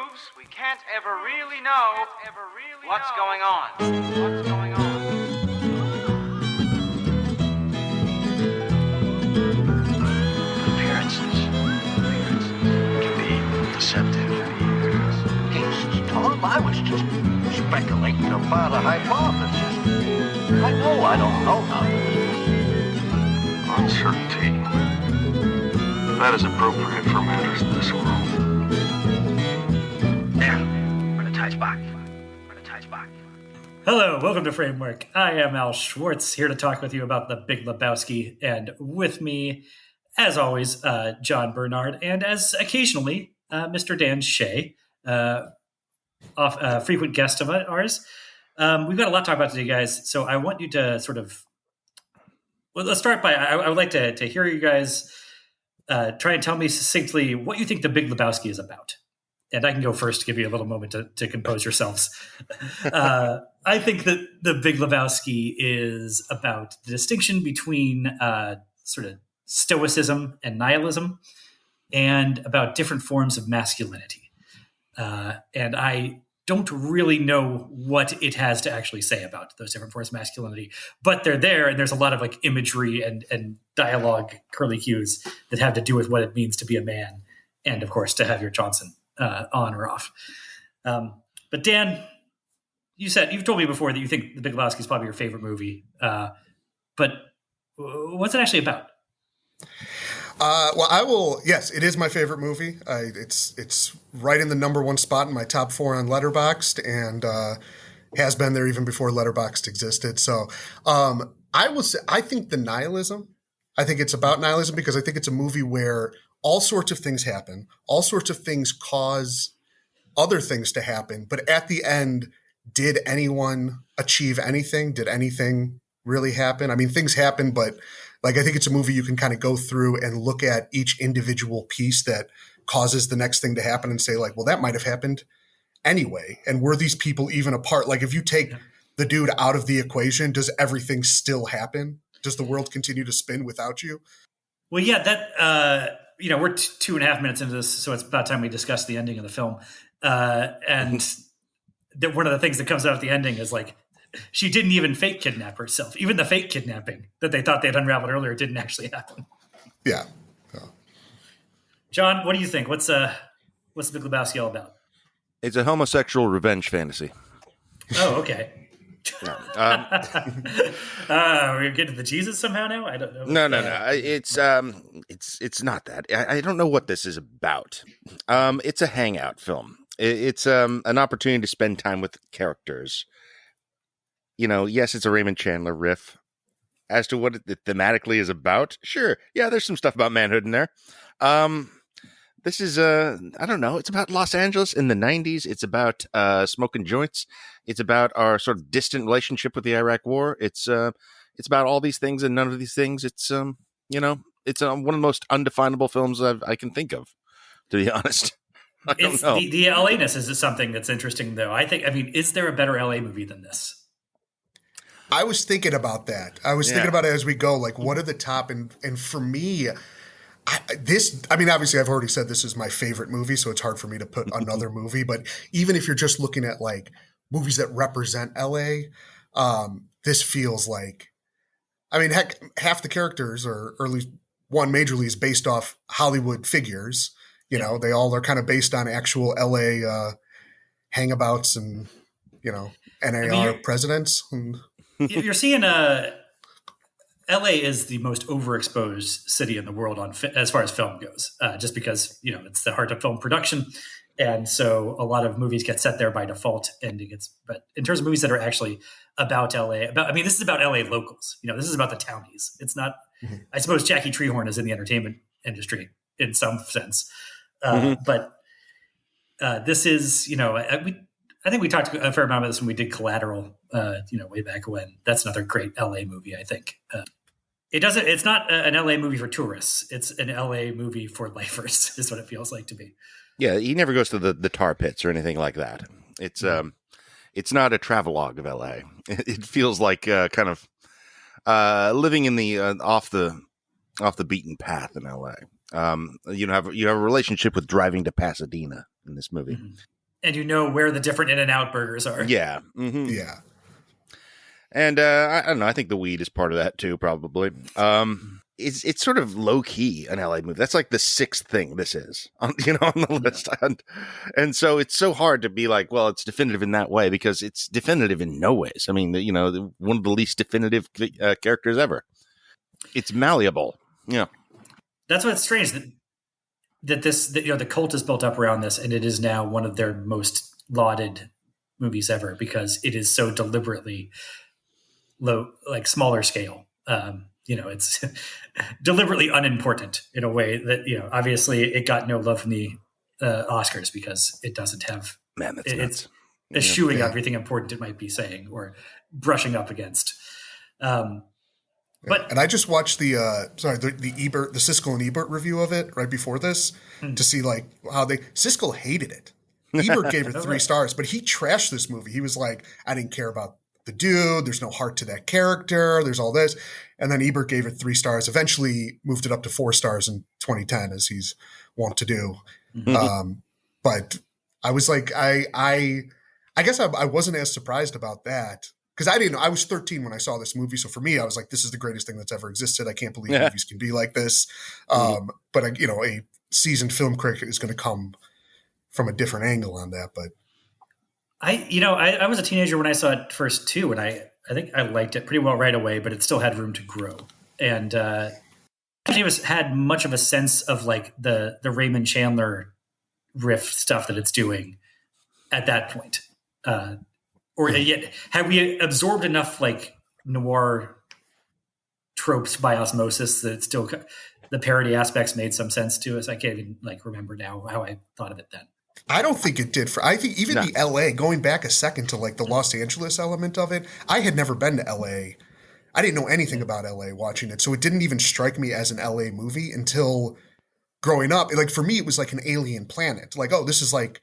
proves we can't ever really know what's going on. Appearances can be deceptive. Tom, I was just speculating about a hypothesis. I know I don't know nothing. Uncertainty. That is appropriate for matters in this world. There, we're in a tight spot. Hello, welcome to Framework. I am Al Schwartz, here to talk with you about the Big Lebowski, and with me, as always, John Bernard, and as occasionally, Mr. Dan Shea, frequent guest of ours. We've got a lot to talk about today, guys, so I want you to let's start by, I would like to hear you guys try and tell me succinctly what you think the Big Lebowski is about. And I can go first to give you a little moment to compose yourselves. I think that the Big Lebowski is about the distinction between sort of stoicism and nihilism, and about different forms of masculinity. And I don't really know what it has to actually say about those different forms of masculinity, but they're there, and there's a lot of like imagery and dialogue curly cues that have to do with what it means to be a man, and of course to have your Johnson on or off. But Dan, you've told me before that you think The Big Lebowski is probably your favorite movie. But what's it actually about? Yes, it is my favorite movie. It's right in the number one spot in my top 4 on Letterboxd, and has been there even before Letterboxd existed. So I think the nihilism. I think it's about nihilism because I think it's a movie where all sorts of things happen. All sorts of things cause other things to happen. But at the end, did anyone achieve anything? Did anything really happen? I mean, things happen, but I think it's a movie you can kind of go through and look at each individual piece that causes the next thing to happen and say, well, that might have happened anyway. And were these people even a part? If you take the dude out of the equation, does everything still happen? Does the world continue to spin without you? Well, yeah, that, we're 2.5 minutes into this, so it's about time we discuss the ending of the film. And one of the things that comes out at the ending is she didn't even fake kidnap herself. Even the fake kidnapping that they thought they had unraveled earlier didn't actually happen. Yeah. John, what do you think? What's the Big Lebowski all about? It's a homosexual revenge fantasy. Oh, okay. We're getting to the Jesus somehow now? I don't know. No. It's not that. I don't know what this is about. It's a hangout film. It's an opportunity to spend time with characters. Yes, it's a Raymond Chandler riff. As to what it thematically is about, sure. Yeah, there's some stuff about manhood in there. This is, I don't know. It's about Los Angeles in the 90s. It's about smoking joints. It's about our sort of distant relationship with the Iraq War. It's about all these things and none of these things. It's, it's one of the most undefinable films I can think of, to be honest. I don't know. The LA-ness is something that's interesting, though. Is there a better LA movie than this? I was thinking about that. Thinking about it as we go. What are the top? And for me, obviously I've already said this is my favorite movie, so it's hard for me to put another movie. But even if you're just looking at movies that represent LA, this feels heck, half the characters, or at least one majorly, is based off Hollywood figures. They all are kind of based on actual LA hangabouts and, NAR presidents. And you're seeing LA is the most overexposed city in the world as far as film goes, just because, it's the heart of film production. And so a lot of movies get set there by default, but in terms of movies that are actually about LA, this is about LA locals. This is about the townies. It's not, I suppose Jackie Treehorn is in the entertainment industry in some sense. But this is, I think we talked a fair amount about this when we did Collateral, way back when. That's another great LA movie, I think. It's not an LA movie for tourists. It's an LA movie for lifers, is what it feels like to me. Yeah, he never goes to the tar pits or anything like that. It's not a travelogue of LA. It feels like kind of living in the off the beaten path in LA. You have a relationship with driving to Pasadena in this movie. And you know where the different In-N-Out burgers are. Yeah. Mm-hmm. Yeah. And I don't know. I think the weed is part of that too, probably. It's sort of low key an LA movie. That's like the sixth thing this is, on the list. And so it's so hard to be like, well, it's definitive in that way because it's definitive in no ways. I mean, one of the least definitive characters ever. It's malleable. Yeah. That's what's strange that the cult is built up around this, and it is now one of their most lauded movies ever because it is so deliberately low, like smaller scale. It's deliberately unimportant in a way that, obviously it got no love from the Oscars because it doesn't have, man, that's it's eschewing everything important it might be saying or brushing up against. But and I just watched the Ebert, the Siskel and Ebert review of it right before this to see like how Siskel hated it. Ebert gave it 3 stars, but he trashed this movie. He was like, I didn't care about the dude. There's no heart to that character. There's all this. And then Ebert gave it 3 stars, eventually moved it up to 4 stars in 2010, as he's wont to do. But I was like, I guess I wasn't as surprised about that because I didn't know. I was 13 when I saw this movie. So for me, I was like, this is the greatest thing that's ever existed. I can't believe movies can be like this. But a seasoned film critic is going to come from a different angle on that. But I was a teenager when I saw it first too, and I think I liked it pretty well right away, but it still had room to grow. And had much of a sense of like the Raymond Chandler riff stuff that it's doing at that point. Or yet, have we absorbed enough like noir tropes by osmosis that still the parody aspects made some sense to us? I can't even like remember now how I thought of it then. I don't think it did. I think even the LA, going back a second to like the Los Angeles element of it, I had never been to LA. I didn't know anything about LA watching it. So it didn't even strike me as an LA movie until growing up. Like for me, it was like an alien planet. Like, oh, this is like,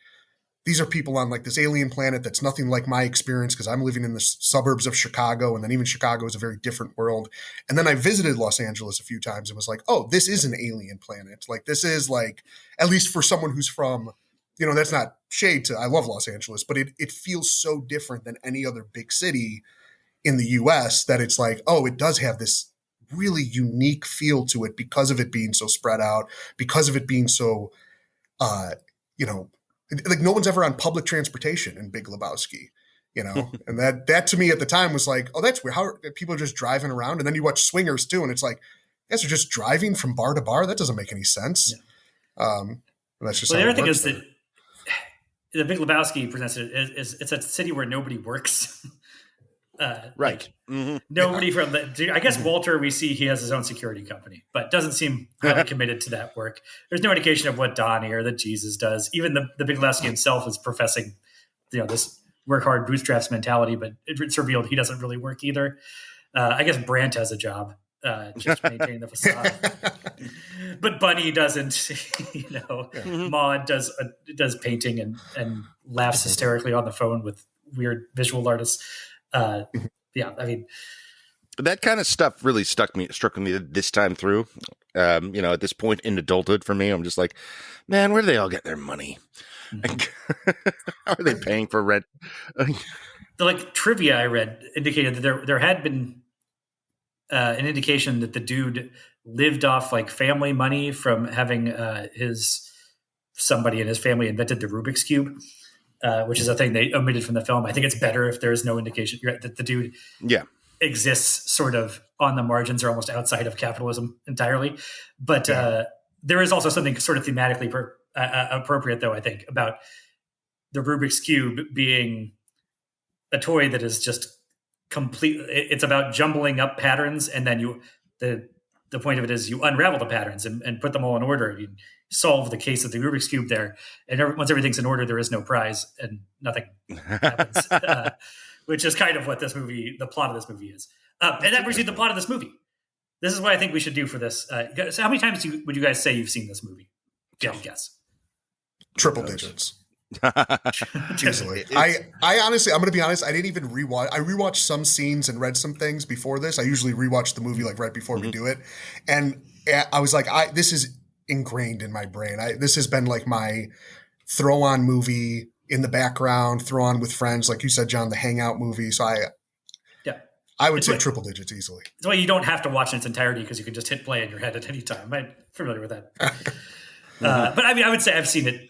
these are people on like this alien planet that's nothing like my experience because I'm living in the suburbs of Chicago. And then even Chicago is a very different world. And then I visited Los Angeles a few times and was like, oh, this is an alien planet. Like this is like, at least for someone who's from, that's not shade to, I love Los Angeles, but it feels so different than any other big city in the US that it's like, oh, it does have this really unique feel to it because of it being so spread out, because of it being so, like no one's ever on public transportation in Big Lebowski, and that to me at the time was like, oh, that's weird. How people are just driving around. And then you watch Swingers too. And it's like, you guys are just driving from bar to bar. That doesn't make any sense. Yeah. That's just, the other thing is that the Big Lebowski presents it is it's a city where nobody works. Right. Nobody from the, I guess Walter, we see he has his own security company, but doesn't seem highly committed to that work. There's no indication of what Donnie or that Jesus does. Even the Big Lebowski himself is professing, this work hard bootstraps mentality, but it's revealed he doesn't really work either. I guess Brandt has a job, just maintaining the facade, but Bunny doesn't. Maud does painting and laughs hysterically on the phone with weird visual artists. I mean, that kind of stuff really struck me this time through. At this point in adulthood for me, I'm just like, man, where do they all get their money? How are they paying for rent? The trivia I read indicated that there had been an indication that the dude lived off like family money from having somebody in his family invented the Rubik's Cube. Which is a thing they omitted from the film. I think it's better if there is no indication that the dude exists sort of on the margins or almost outside of capitalism entirely. But there is also something sort of thematically appropriate, though, I think, about the Rubik's Cube being a toy that is just complete. It's about jumbling up patterns, and then the point of it is you unravel the patterns and put them all in order. You solve the case of the Rubik's Cube there. And once everything's in order, there is no prize and nothing happens, which is kind of what the plot of this movie is. And that brings you to the plot of this movie. This is what I think we should do for this. So how many times would you guys say you've seen this movie? Guess. Triple digits. Easily. I honestly, I'm going to be honest. I didn't even rewatch. I rewatched some scenes and read some things before this. I usually rewatch the movie like right before we do it. And I was like, this is ingrained in my brain. This has been like my throw on movie in the background, throw on with friends, like you said, John, the Hangout movie. So Yeah. I would say triple digits easily. That's why you don't have to watch in its entirety because you can just hit play in your head at any time. I'm familiar with that. But I mean, I would say I've seen it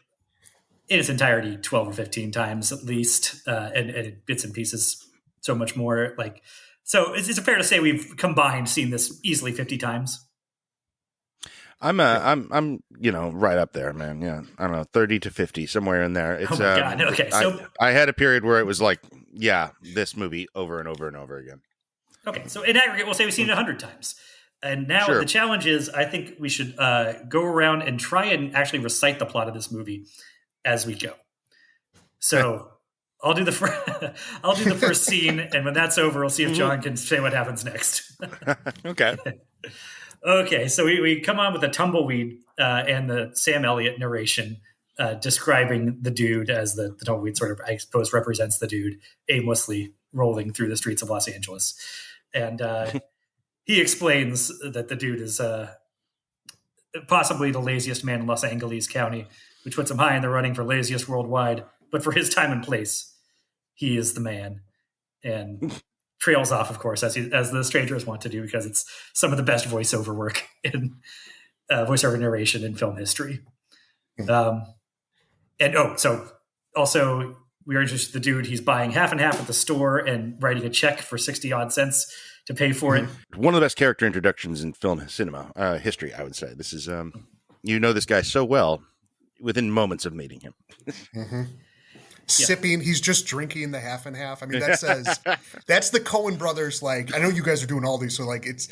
in its entirety 12 or 15 times at least, and bits and pieces so much more. Like, so it's fair to say we've combined seen this easily 50 times. I'm right up there, man. Yeah, I don't know, 30 to 50, somewhere in there. It's, Oh my God. Okay, so I had a period where it was like, yeah, this movie over and over and over again. Okay, so in aggregate, we'll say we've seen it 100 times. And now Sure. the challenge is, I think we should go around and try and actually recite the plot of this movie as we go. So I'll do the first scene, and when that's over, we'll see if John can say what happens next. Okay. Okay, so we come on with a tumbleweed and the Sam Elliott narration describing the dude as the tumbleweed sort of, I suppose, represents the dude aimlessly rolling through the streets of Los Angeles. And he explains that the dude is possibly the laziest man in Los Angeles County, which puts him high in the running for laziest worldwide. But for his time and place, he is the man. And trails off, of course, as the strangers want to do, because it's some of the best voiceover work in voiceover narration in film history. So also we are introduced to the dude. He's buying half and half at the store and writing a check for 60 odd cents to pay for it. One of the best character introductions in film cinema history, I would say. This is, you know this guy so well within moments of meeting him. Sipping, he's just drinking the half and half. I mean, that says that's the Coen brothers. Like, I know you guys are doing all these, so like it's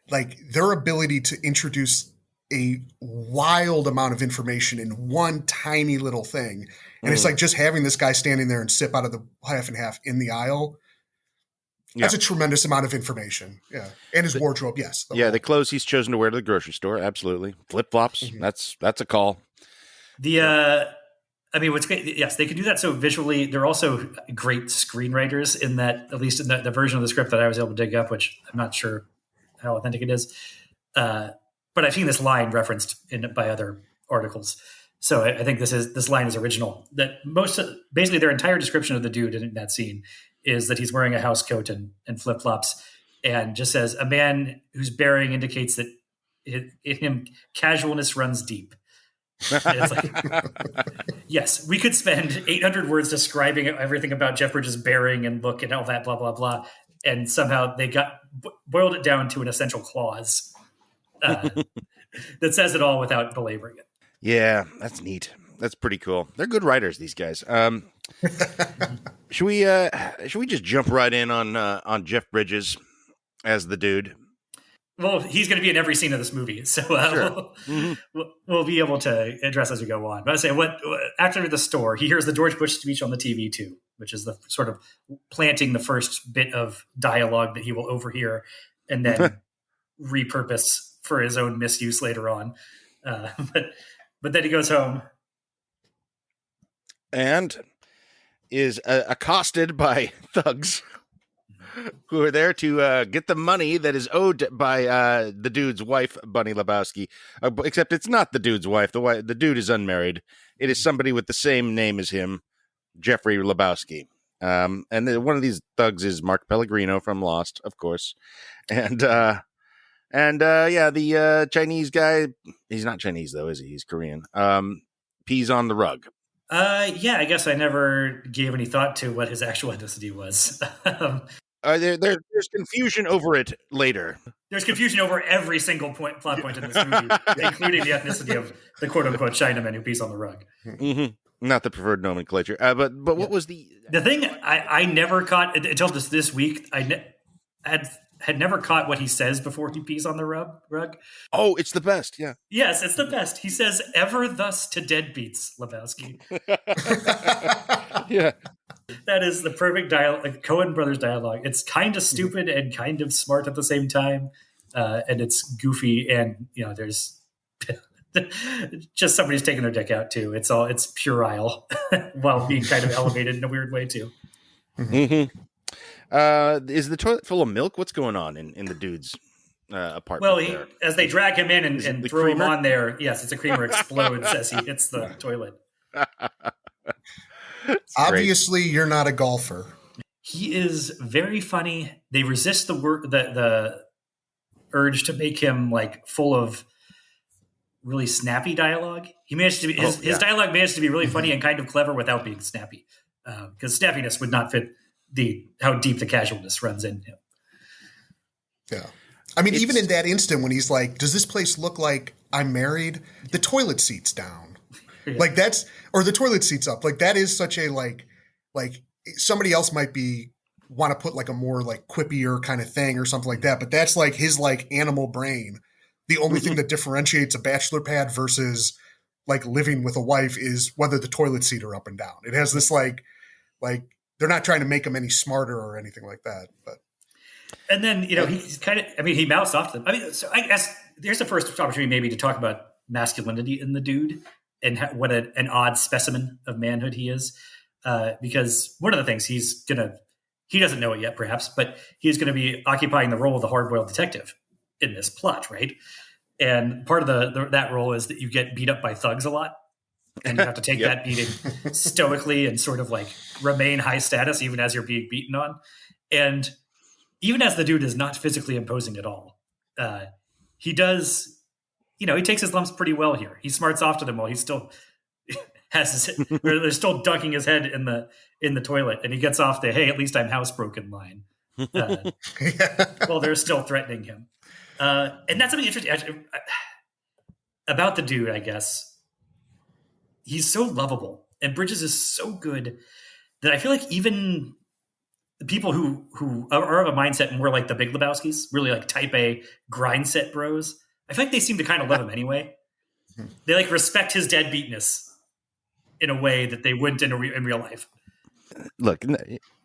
like their ability to introduce a wild amount of information in one tiny little thing. And it's like just having this guy standing there and sip out of the half and half in the aisle. That's a tremendous amount of information. Yeah. And his wardrobe. Yes. The clothes he's chosen to wear to the grocery store. Absolutely. Flip-flops. That's a call. I mean, what's great, yes, they can do that so visually. They're also great screenwriters in that, at least in the version of the script that I was able to dig up, which I'm not sure how authentic it is. But I've seen this line referenced by other articles. So I think this line is original. That basically their entire description of the dude in that scene is that he's wearing a house coat and flip-flops, and just says, a man whose bearing indicates that in him casualness runs deep. It's like, yes, we could spend 800 words describing everything about Jeff Bridges' bearing and look and all that, blah, blah, blah. And somehow they boiled it down to an essential clause that says it all without belaboring it. Yeah, that's neat. That's pretty cool. They're good writers, these guys. Should we just jump right in on Jeff Bridges as the dude? Well, he's going to be in every scene of this movie, so Sure. we'll be able to address as we go on. But I say, after the store, he hears the George Bush speech on the TV too, which is the sort of planting the first bit of dialogue that he will overhear and then repurpose for his own misuse later on. But then he goes home and is accosted by thugs who are there to get the money that is owed by the dude's wife, Bunny Lebowski. Except it's not the dude's wife. The dude is unmarried. It is somebody with the same name as him, Jeffrey Lebowski. And one of these thugs is Mark Pellegrino from Lost, of course. And the Chinese guy, he's not Chinese though, is he? He's Korean. Pees on the rug. I guess I never gave any thought to what his actual ethnicity was. There's confusion over it later. There's confusion over every single plot point in this movie, including the ethnicity of the quote-unquote Chinaman who pees on the rug. Mm-hmm. Not the preferred nomenclature. But what was the thing I never caught until this week? Had never caught what he says before he pees on the rug. Oh, it's the best. Yeah. Yes, it's the best. He says, "Ever thus to deadbeats, Lebowski." Yeah. That is the perfect dialogue, Coen brothers dialogue. It's kind of stupid and kind of smart at the same time, and it's goofy. And there's just somebody's taking their dick out too. It's puerile while being kind of elevated in a weird way too. Mm-hmm. Is the toilet full of milk? What's going on in the dude's apartment? Well, as they drag him in and throw him on there, yes, it's a creamer explodes as he hits the toilet. It's great. Obviously, you're not a golfer. He is very funny. They resist the urge to make him like full of really snappy dialogue. He managed to be his dialogue managed to be really funny and kind of clever without being snappy, because snappiness would not fit how deep the casualness runs in him. Yeah. I mean, even in that instant when he's like, does this place look like I'm married? The toilet seat's down. Yeah. Like or the toilet seat's up. Like that is such a like somebody else might want to put like a more like quippier kind of thing or something like that. But that's like his like animal brain. The only thing that differentiates a bachelor pad versus like living with a wife is whether the toilet seat are up and down. It has this like they're not trying to make him any smarter or anything like that. But and then he's kind of he mouths off to them. I mean, so I guess there's the first opportunity maybe to talk about masculinity in the dude and what an odd specimen of manhood he is. Because one of the things he doesn't know it yet, perhaps, but he's going to be occupying the role of the hard-boiled detective in this plot, right? And part of that role is that you get beat up by thugs a lot, and you have to take that beating stoically and sort of like remain high status even as you're being beaten on. And even as the dude is not physically imposing at all, he does, he takes his lumps pretty well here. He smarts off to them while he's still they're still dunking his head in the toilet, and he gets off the "Hey, at least I'm housebroken" line while they're still threatening him. And that's something interesting about the dude. I guess he's so lovable, and Bridges is so good that I feel like even the people who are of a mindset more like the Big Lebowskis, really like type A grind set bros, I feel like they seem to kind of love him anyway. They like respect his deadbeatness in a way that they wouldn't in real life. Look,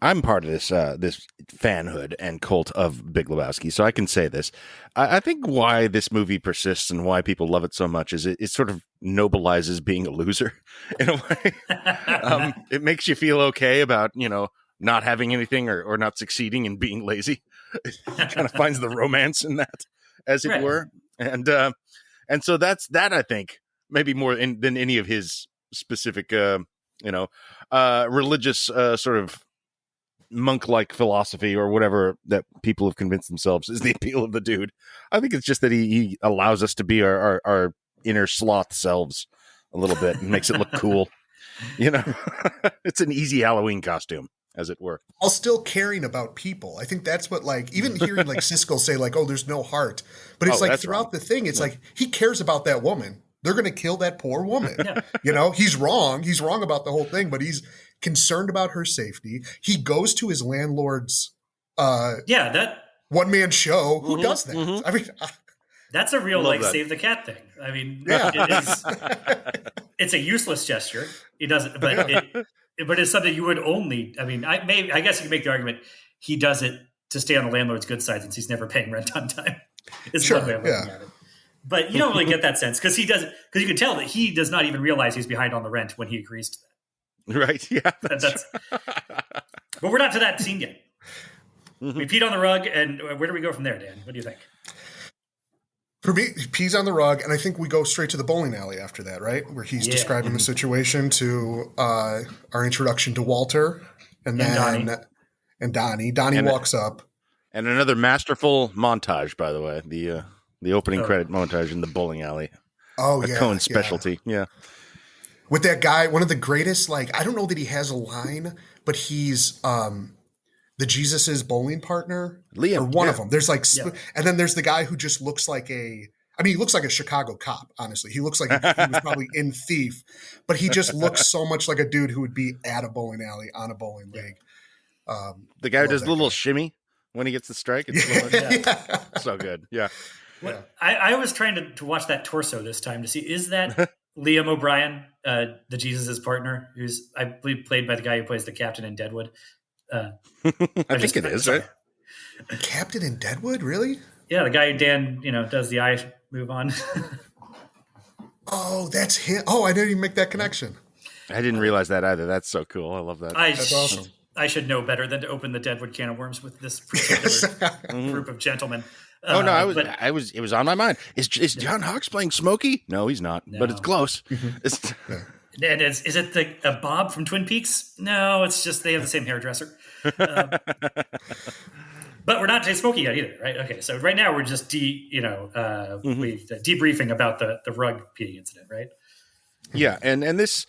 I'm part of this fanhood and cult of Big Lebowski, so I can say this. I think why this movie persists and why people love it so much is it sort of nobilizes being a loser in a way. It makes you feel okay about, not having anything or not succeeding and being lazy. It kind of finds the romance in that, as it were. And so that's that, I think, maybe more than any of his specific, religious sort of monk-like philosophy or whatever that people have convinced themselves is the appeal of the dude. I think it's just that he allows us to be our inner sloth selves a little bit and makes it look cool. It's an easy Halloween costume, as it were. While still caring about people. I think that's what, like, even hearing like Siskel say like, oh, there's no heart, but it's like throughout the thing, it's like he cares about that woman. They're going to kill that poor woman. He's wrong. He's wrong about the whole thing, but he's concerned about her safety. He goes to his landlord's that one-man show. Who does that? Mm-hmm. I mean, that's a real save the cat thing. I mean, it's a useless gesture. He doesn't, but it's something you would only. I mean, I guess you can make the argument he does it to stay on the landlord's good side since he's never paying rent on time. It's one way of looking at it. But you don't really get that sense because you can tell that he does not even realize he's behind on the rent when he agrees to that. Right? Yeah. But we're not to that scene yet. Mm-hmm. We peed on the rug, and where do we go from there, Dan? What do you think? For me, he pees on the rug, and I think we go straight to the bowling alley after that, right? Where he's describing the situation to our introduction to Walter, and Donnie. Donnie walks up. And another masterful montage, by the way. The opening credit montage in the bowling alley. Oh, yeah. Coen specialty. Yeah. With that guy, one of the greatest, like, I don't know that he has a line, but he's the Jesus's bowling partner. Liam. Or one of them. There's like, and then there's the guy who just looks like he looks like a Chicago cop, honestly. He looks like he was probably in Thief, but he just looks so much like a dude who would be at a bowling alley on a bowling league. The guy who does the little shimmy when he gets the strike. It's so good. Yeah. I was trying to watch that torso this time to see, is that Liam O'Brien, the Jesus's partner, who's I believe played by the guy who plays the captain in Deadwood. I think it is, right? Captain in Deadwood, really? Yeah, the guy who Dan, does the eye move on. Oh, that's him. Oh, I didn't even make that connection. I didn't realize that either. That's so cool. I love that. That's awesome. I should know better than to open the Deadwood can of worms with this particular group of gentlemen. Oh no, It was on my mind. Is John Hawkes playing Smokey? No, he's not. No. But it's close. Mm-hmm. And is it Bob from Twin Peaks? No, it's just they have the same hairdresser. But we're not smoking yet either, right? Okay, so right now we're just debriefing about the rug peeing incident, right? Yeah, and this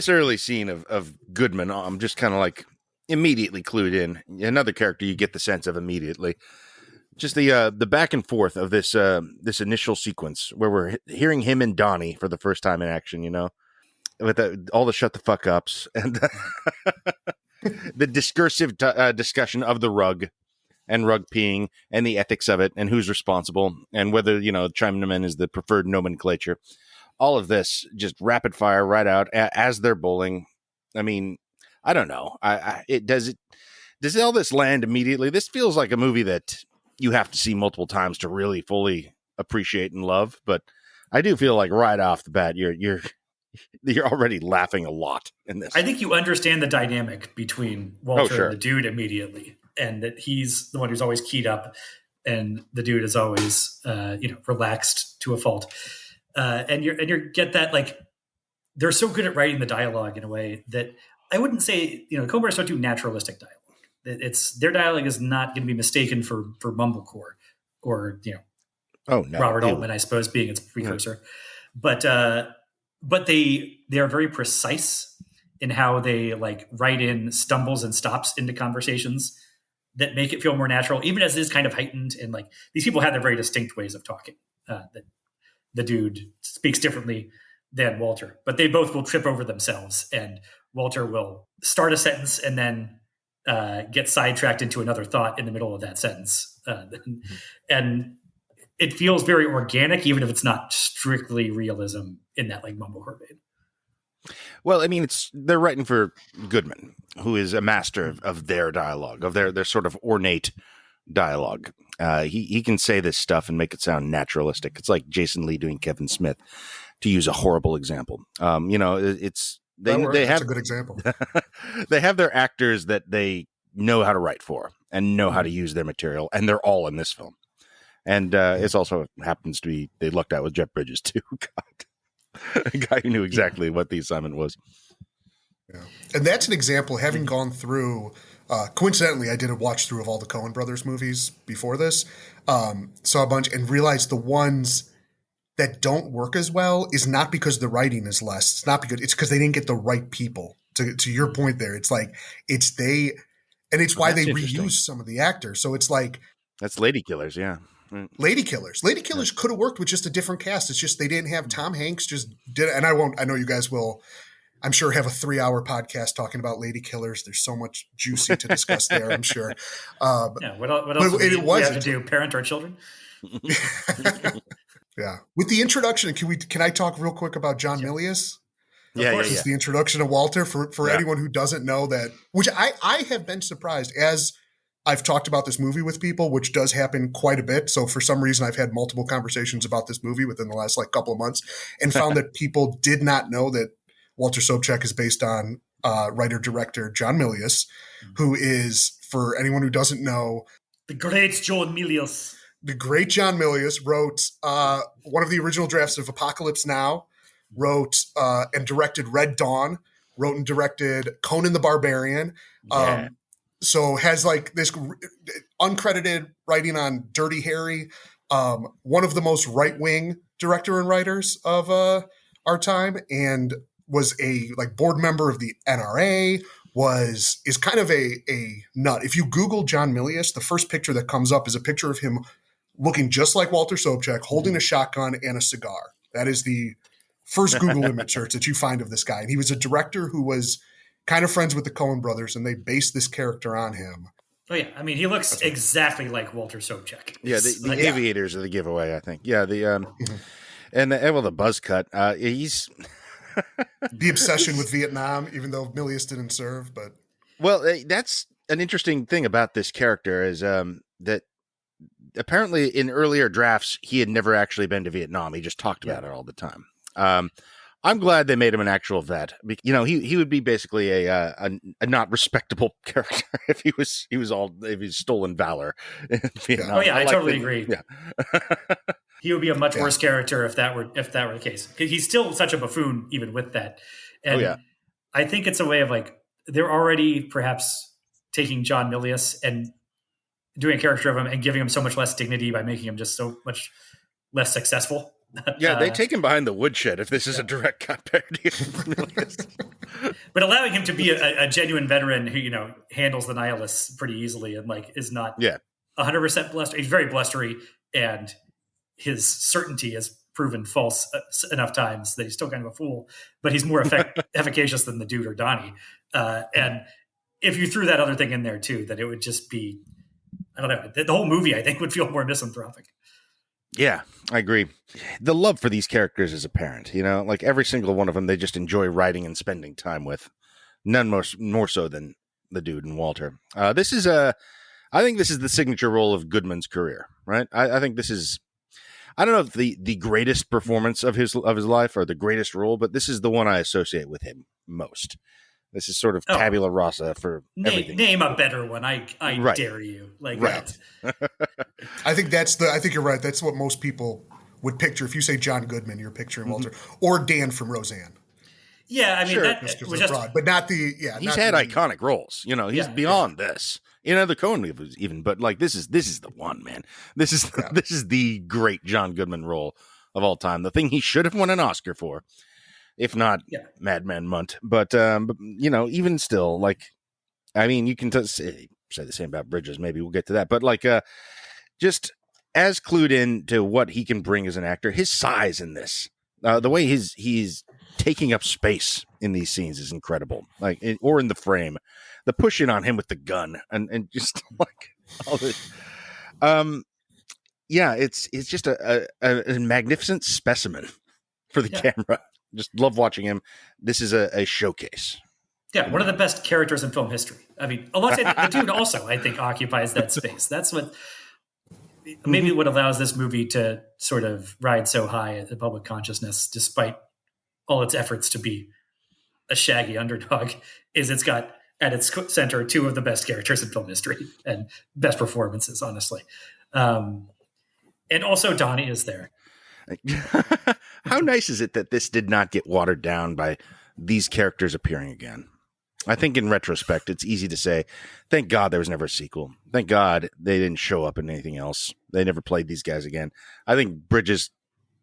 early scene of Goodman, I'm just kind of like immediately clued in. Another character you get the sense of immediately. Just the back and forth of this initial sequence where we're hearing him and Donnie for the first time in action, with all the shut the fuck ups and the discursive discussion of the rug and rug peeing and the ethics of it and who's responsible and whether, Chinaman is the preferred nomenclature. All of this just rapid fire right out as they're bowling. I mean, I don't know. Does all this land immediately? This feels like a movie that you have to see multiple times to really fully appreciate and love. But I do feel like right off the bat, you're already laughing a lot in this. I think you understand the dynamic between Walter and the dude immediately, and that he's the one who's always keyed up, and the dude is always, relaxed to a fault. And you get that, like, they're so good at writing the dialogue in a way that I wouldn't say, Coen-Brothers don't do naturalistic dialogue. Their dialogue is not going to be mistaken for mumblecore or, Robert Altman, I suppose, being its precursor. Yeah. But they are very precise in how they write in stumbles and stops into conversations that make it feel more natural, even as it is kind of heightened. And these people have their very distinct ways of talking. That the dude speaks differently than Walter, but they both will trip over themselves, and Walter will start a sentence and then get sidetracked into another thought in the middle of that sentence. And it feels very organic, even if it's not strictly realism in that mumblecore vein. Well, I mean, they're writing for Goodman, who is a master of their dialogue, of their sort of ornate dialogue. He can say this stuff and make it sound naturalistic. It's like Jason Lee doing Kevin Smith, to use a horrible example. They have a good example. They have their actors that they know how to write for and know how to use their material, and they're all in this film. And it's also happens to be they lucked out with Jeff Bridges too. God, a guy who knew exactly what the assignment was. Yeah. And that's an example, having gone through, coincidentally, I did a watch through of all the Coen brothers movies before this, saw a bunch and realized the ones that don't work as well is not because the writing is less. It's not because they didn't get the right people. To your point there, it's why they reuse some of the actors. So it's that's Lady Killers, yeah. Lady Killers could have worked with just a different cast. It's just they didn't have Tom Hanks just did it. And I know you guys will, I'm sure, have a 3-hour podcast talking about Lady Killers. There's so much juicy to discuss there, I'm sure. What else do we have to do? Parent our children? Yeah. With the introduction, can I talk real quick about John Milius? Yeah. It's the introduction of Walter for anyone who doesn't know that, which I have been surprised as I've talked about this movie with people, which does happen quite a bit. So for some reason, I've had multiple conversations about this movie within the last couple of months and found that people did not know that Walter Sobchak is based on writer-director John Milius, who is, for anyone who doesn't know, the great John Milius. The great John Milius wrote one of the original drafts of Apocalypse Now, wrote and directed Red Dawn, wrote and directed Conan the Barbarian. So has this uncredited writing on Dirty Harry, one of the most right-wing director and writers of our time, and was a board member of the NRA, is kind of a nut. If you Google John Milius, the first picture that comes up is a picture of him looking just like Walter Sobchak, holding a shotgun and a cigar. That is the first Google image search that you find of this guy. And he was a director who was kind of friends with the Coen brothers, and they based this character on him. Oh, yeah. I mean, he looks exactly like Walter Sobchak. Yeah, the aviators are the giveaway, I think. Yeah, and the buzz cut. He's... the obsession with Vietnam, even though Milius didn't serve. But that's an interesting thing about this character is that apparently in earlier drafts, he had never actually been to Vietnam. He just talked about it all the time. I'm glad they made him an actual vet. He would be basically a not respectable character if he's stolen valor in Vietnam. Oh yeah, I totally agree. Yeah. He would be a much worse character if that were the case. He's still such a buffoon, even with that. And yeah. I think it's a way of like, they're already perhaps taking John Milius and doing a character of him and giving him so much less dignity by making him just so much less successful. Yeah, they take him behind the woodshed if this is a direct cut parody of Milius. But allowing him to be a genuine veteran who, handles the nihilists pretty easily and like is not 100% blustery. He's very blustery, and his certainty has proven false enough times that he's still kind of a fool, but he's more efficacious than the dude or Donnie. And if you threw that other thing in there too, that it would just be, I don't know, the whole movie I think would feel more misanthropic. Yeah, I agree. The love for these characters is apparent, like every single one of them, they just enjoy writing and spending time with. None more so than the dude and Walter. I think this is the signature role of Goodman's career, right? I think this is, I don't know if the greatest performance of his life or the greatest role, but this is the one I associate with him most. This is sort of tabula rasa for everything. Name a better one. I dare you. Right. I think you're right. That's what most people would picture. If you say John Goodman, you're picturing Walter or Dan from Roseanne. Yeah, I mean, sure. that was just broad, but not the, he's had iconic roles, he's beyond this, the Coen movies even, but like, this is the one, man. This is the great John Goodman role of all time. The thing he should have won an Oscar for, if not Madman Munt. But even still, like, I mean, you can say the same about Bridges. Maybe we'll get to that. But like, just as clued in to what he can bring as an actor, his size in this, the way he's taking up space in these scenes is incredible. Like, or in the frame, the pushing on him with the gun and just like all this. It's just a magnificent specimen for the camera. Just love watching him. This is a showcase. Yeah, one of the best characters in film history. I mean, the dude also, I think, occupies that space. That's what maybe what allows this movie to sort of ride so high in the public consciousness, despite all its efforts to be a shaggy underdog, is it's got at its center two of the best characters in film history and best performances, honestly. And also Donnie is there. How nice is it that this did not get watered down by these characters appearing again? I think in retrospect, it's easy to say, thank God there was never a sequel. Thank God they didn't show up in anything else. They never played these guys again. I think Bridges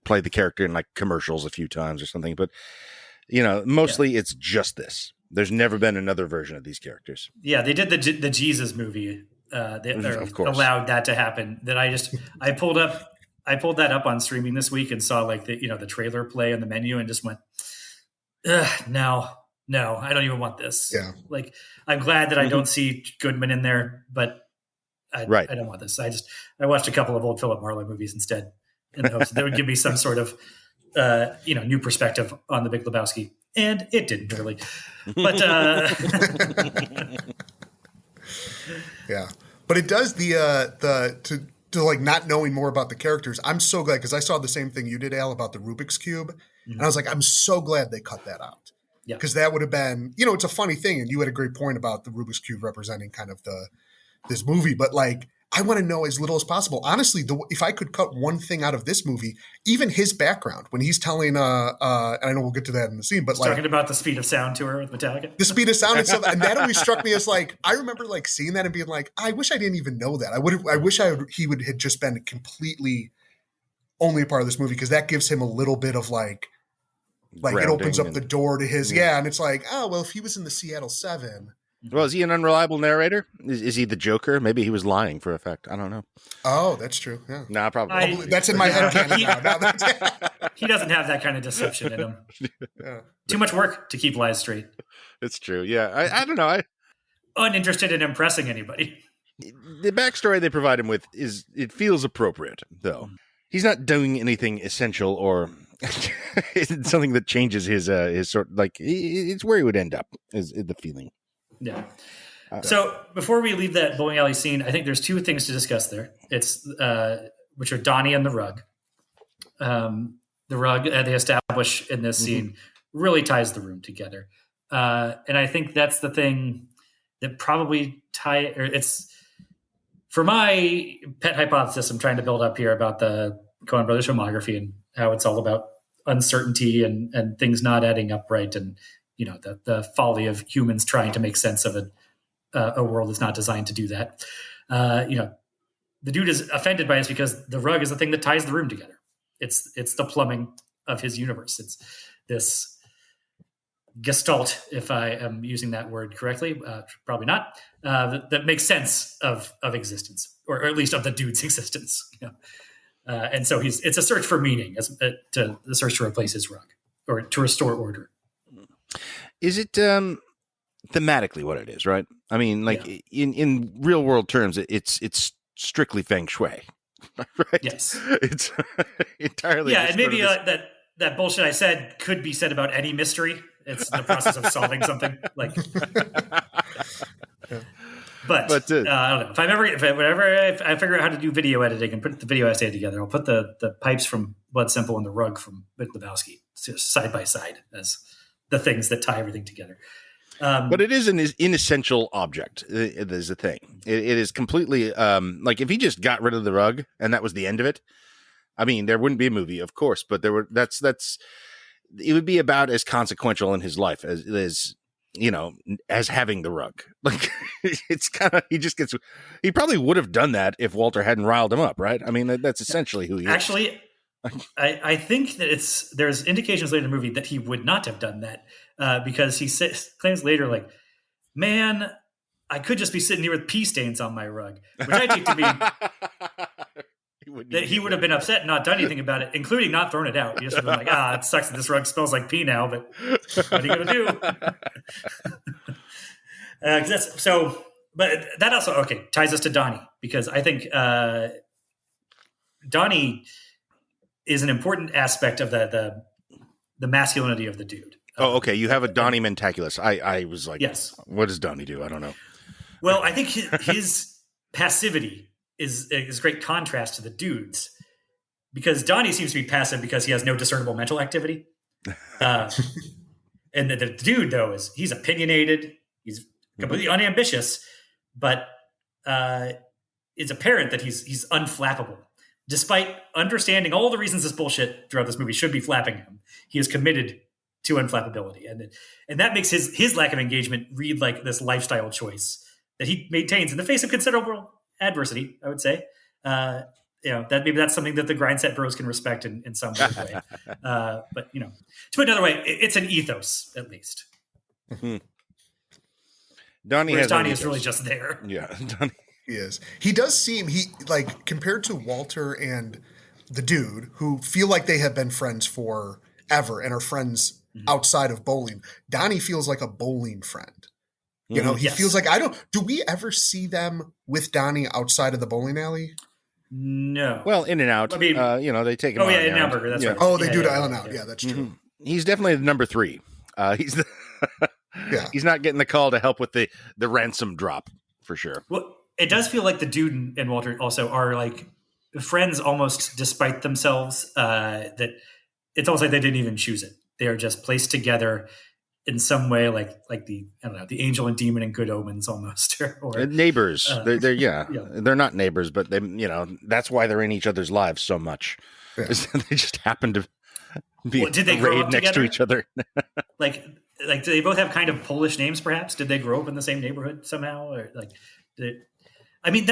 played the character in like commercials a few times or something, but mostly it's just this. There's never been another version of these characters. Yeah, they did the Jesus movie. They of course allowed that to happen. That I pulled that up on streaming this week and saw like the trailer play on the menu and just went, no, I don't even want this. Yeah. Like, I'm glad that I don't see Goodman in there, but I don't want this. I watched a couple of old Philip Marlowe movies instead in the hopes that would give me some sort of, new perspective on the Big Lebowski. And it didn't really, but, yeah, but it does to like not knowing more about the characters. I'm so glad, because I saw the same thing you did, Al, about the Rubik's Cube. And I was like, I'm so glad they cut that out. Yeah. Because that would have been, it's a funny thing. And you had a great point about the Rubik's Cube representing kind of this movie. But like, I want to know as little as possible. Honestly, if I could cut one thing out of this movie, even his background, when he's telling, and I know we'll get to that in the scene, but talking about the Speed of Sound tour with Metallica. The Speed of Sound and stuff. And that always struck me as like, I remember like seeing that and being like, I wish I didn't even know that. I wish he would have just been completely only a part of this movie, because that gives him a little bit of like it opens up the door to his, and it's like, oh, well, if he was in the Seattle 7. Well, is he an unreliable narrator? Is he the Joker? Maybe he was lying for effect. I don't know. Oh, that's true. Yeah. Nah, probably. That's in my head now. He doesn't have that kind of deception in him. Yeah. Too much work to keep lies straight. It's true. Yeah. I don't know. Uninterested in impressing anybody. The backstory they provide him with it feels appropriate, though. He's not doing anything essential or it's something that changes his sort, like, it's where he would end up, is the feeling. Yeah. So before we leave that bowling alley scene, I think there's two things to discuss there. It's which are Donnie and the rug. The rug they establish in this scene really ties the room together, and I think that's the thing that probably it's for my pet hypothesis I'm trying to build up here about the Coen Brothers filmography and how it's all about uncertainty and things not adding up right, and the folly of humans trying to make sense of a world that's not designed to do that. The dude is offended by this because the rug is the thing that ties the room together. It's the plumbing of his universe. It's this gestalt, if I am using that word correctly, probably not, that makes sense of existence, or at least of the dude's existence. And so it's a search for meaning, the search to replace his rug or to restore order. Is it thematically what it is, right? I mean, like in real world terms, it's strictly feng shui, right? Yes, it's entirely. Yeah, and maybe that bullshit I said could be said about any mystery. It's the process of solving something. Like, but I don't know. If I figure out how to do video editing and put the video essay together, I'll put the pipes from Blood Simple and the rug from Big Lebowski side by side as the things that tie everything together. But it is an inessential object. It is a thing. It is completely like if he just got rid of the rug and that was the end of it. I mean, there wouldn't be a movie, of course, but that's it would be about as consequential in his life as as having the rug. Like it's kind of he probably would have done that if Walter hadn't riled him up, right? I mean, that's essentially who he is. Actually, I think that there's indications later in the movie that he would not have done that because he claims later, like, man, I could just be sitting here with pee stains on my rug, which I take to mean that he would have been upset and not done anything about it, including not thrown it out. He just would have been like, it sucks that this rug smells like pee now, but what are you going to do? But that also, ties us to Donnie, because I think Donnie is an important aspect of the masculinity of the dude. Oh, okay. You have a Donnie Mentaculus. I was like, yes. What does Donnie do? I don't know. Well, I think his passivity is great contrast to the dude's, because Donnie seems to be passive because he has no discernible mental activity. And the dude, though, he's opinionated. He's completely unambitious, but it's apparent that he's unflappable. Despite understanding all the reasons this bullshit throughout this movie should be flapping him, he is committed to unflappability. And that makes his lack of engagement read like this lifestyle choice that he maintains in the face of considerable adversity, I would say. That maybe that's something that the grindset bros can respect in some weird way. But to put it another way, it's an ethos, at least. Mm-hmm. Donnie is really just there. Yeah, Donnie. He is. He does seem, compared to Walter and the dude, who feel like they have been friends forever and are friends outside of bowling, Donnie feels like a bowling friend. He feels like, do we ever see them with Donnie outside of the bowling alley? No. Well, in and out. I mean, they take him out. Oh, yeah, in Hamburger, that's right. Oh, they do dial out. Yeah, that's true. Mm-hmm. He's definitely the number 3. He's he's not getting the call to help with the ransom drop, for sure. Well, it does feel like the dude and Walter also are like friends almost despite themselves, that it's almost like they didn't even choose it. They are just placed together in some way, like the angel and demon and Good Omens almost, or neighbors. They're not neighbors, but they, that's why they're in each other's lives so much. Yeah. They just happen to be did they grow up next together? to each other. like, do they both have kind of Polish names? Perhaps did they grow up in the same neighborhood somehow, or that's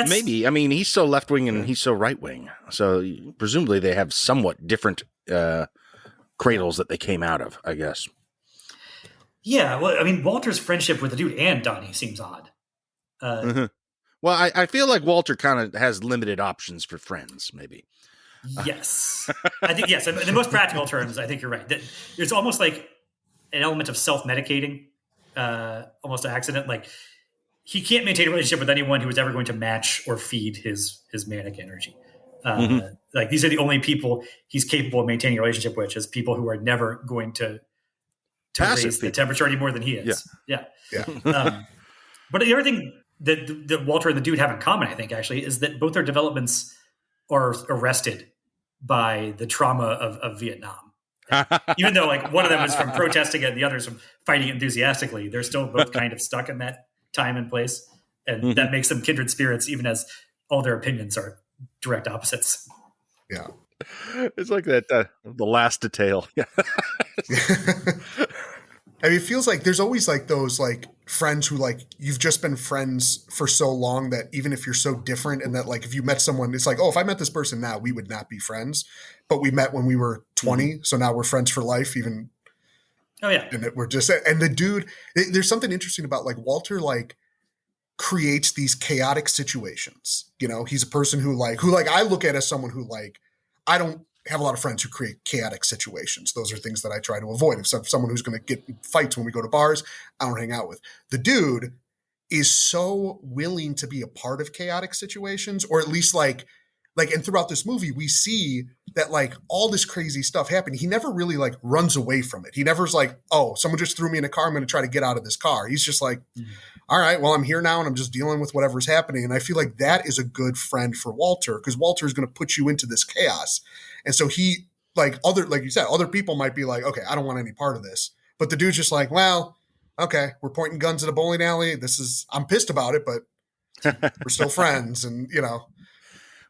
maybe. I mean, he's so left wing and he's so right wing, so presumably they have somewhat different cradles that they came out of, I guess. Yeah, well, I mean, Walter's friendship with the dude and Donnie seems odd. Well, I feel like Walter kind of has limited options for friends, maybe. Yes. I think, yes. In the most practical terms, I think you're right. There's almost like an element of self-medicating, almost an accident. Like, he can't maintain a relationship with anyone who is ever going to match or feed his manic energy. Like, these are the only people he's capable of maintaining a relationship with, is people who are never going to raise the temperature any more than he is. Yeah. But the other thing that Walter and the dude have in common, I think, actually, is that both their developments are arrested by the trauma of Vietnam. Even though, like, one of them is from protesting and the other is from fighting enthusiastically, they're still both kind of stuck in that time and place. And that makes them kindred spirits, even as all their opinions are direct opposites. Yeah. It's like that, the last detail. Yeah. I mean, it feels like there's always like those like friends who like you've just been friends for so long that even if you're so different and that like if you met someone, it's like, oh, if I met this person now, we would not be friends, but we met when we were 20, so now we're friends for life. Even Oh yeah. and we're just and the dude, there's something interesting about like Walter like creates these chaotic situations. You know, he's a person who like I look at as someone who like I don't have a lot of friends who create chaotic situations. Those are things that I try to avoid. If someone who's going to get in fights when we go to bars, I don't hang out with. The dude is so willing to be a part of chaotic situations, or at least like and throughout this movie we see that like all this crazy stuff happened. He never really like runs away from it. He never's like, oh, someone just threw me in a car, I'm going to try to get out of this car. He's just like, all right, well, I'm here now and I'm just dealing with whatever's happening. And I feel like that is a good friend for Walter, because Walter is going to put you into this chaos. And so he like you said, other people might be like, okay, I don't want any part of this. But the dude's just like, well, okay, we're pointing guns at a bowling alley. I'm pissed about it, but we're still friends. And, you know.